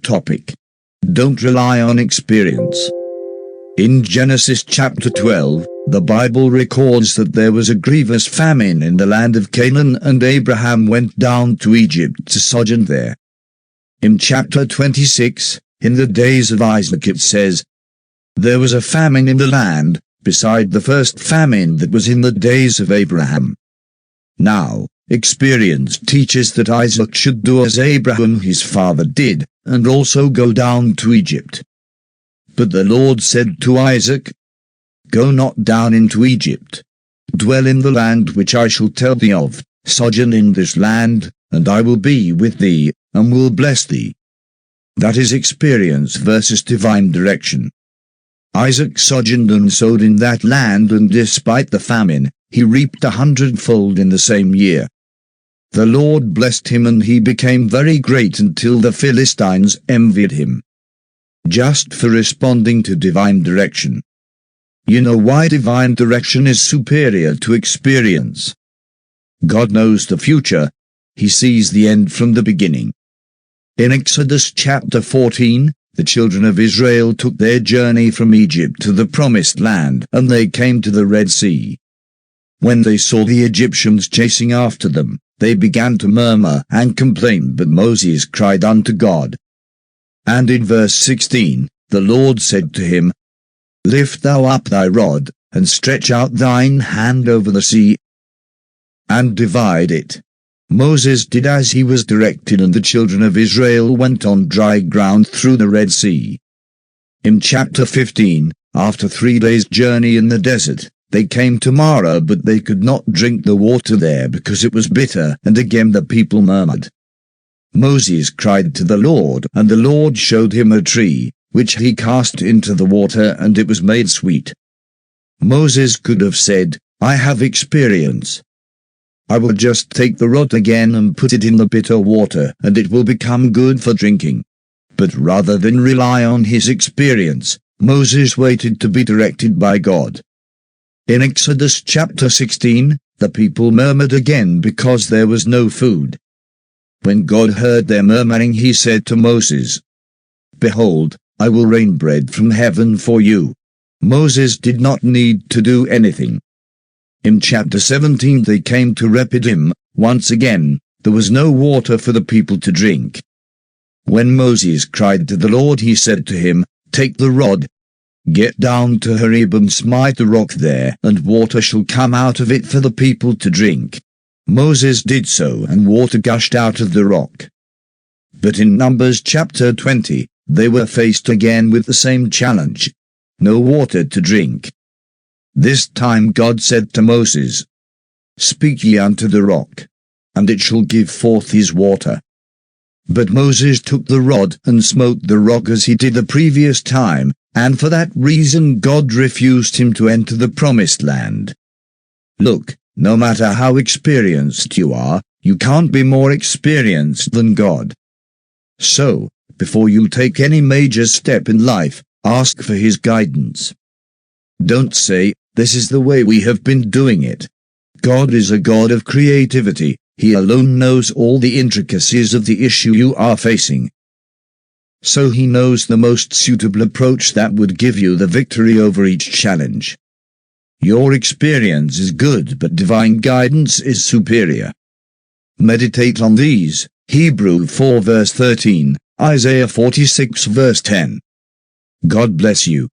topic. Don't rely on experience. In Genesis chapter 12, the Bible records that there was a grievous famine in the land of Canaan, and Abraham went down to Egypt to sojourn there. In chapter 26, in the days of Isaac, it says, "There was a famine in the land, beside the first famine that was in the days of Abraham." Now, experience teaches that Isaac should do as Abraham his father did, and also go down to Egypt. But the Lord said to Isaac, "Go not down into Egypt. Dwell in the land which I shall tell thee of, sojourn in this land, and I will be with thee, and will bless thee." That is experience versus divine direction. Isaac sojourned and sowed in that land, and despite the famine, he reaped 100-fold in the same year. The Lord blessed him, and he became very great until the Philistines envied him, just for responding to divine direction. You know why divine direction is superior to experience? God knows the future. He sees the end from the beginning. In Exodus chapter 14, the children of Israel took their journey from Egypt to the promised land, and they came to the Red Sea. When they saw the Egyptians chasing after them, they began to murmur and complain, but Moses cried unto God. And in verse 16, the Lord said to him, "Lift thou up thy rod, and stretch out thine hand over the sea, and divide it." Moses did as he was directed, and the children of Israel went on dry ground through the Red Sea. In chapter 15, after 3 days' journey in the desert, they came to Marah, but they could not drink the water there because it was bitter, and again the people murmured. Moses cried to the Lord, and the Lord showed him a tree, which he cast into the water, and it was made sweet. Moses could have said, "I have experience. I will just take the rod again and put it in the bitter water, and it will become good for drinking." But rather than rely on his experience, Moses waited to be directed by God. In Exodus chapter 16, the people murmured again because there was no food. When God heard their murmuring, he said to Moses, "Behold, I will rain bread from heaven for you." Moses did not need to do anything. In chapter 17 they came to Rephidim. Once again, there was no water for the people to drink. When Moses cried to the Lord, he said to him, "Take the rod, get down to Horeb and smite the rock there, and water shall come out of it for the people to drink." Moses did so, and water gushed out of the rock. But in Numbers chapter 20, they were faced again with the same challenge: no water to drink. This time God said to Moses, "Speak ye unto the rock, and it shall give forth his water." But Moses took the rod and smote the rock as he did the previous time, and for that reason God refused him to enter the promised land. Look, no matter how experienced you are, you can't be more experienced than God. So, before you take any major step in life, ask for his guidance. Don't say, "This is the way we have been doing it." God is a God of creativity. He alone knows all the intricacies of the issue you are facing. So he knows the most suitable approach that would give you the victory over each challenge. Your experience is good, but divine guidance is superior. Meditate on these: Hebrews 4 verse 13, Isaiah 46 verse 10. God bless you.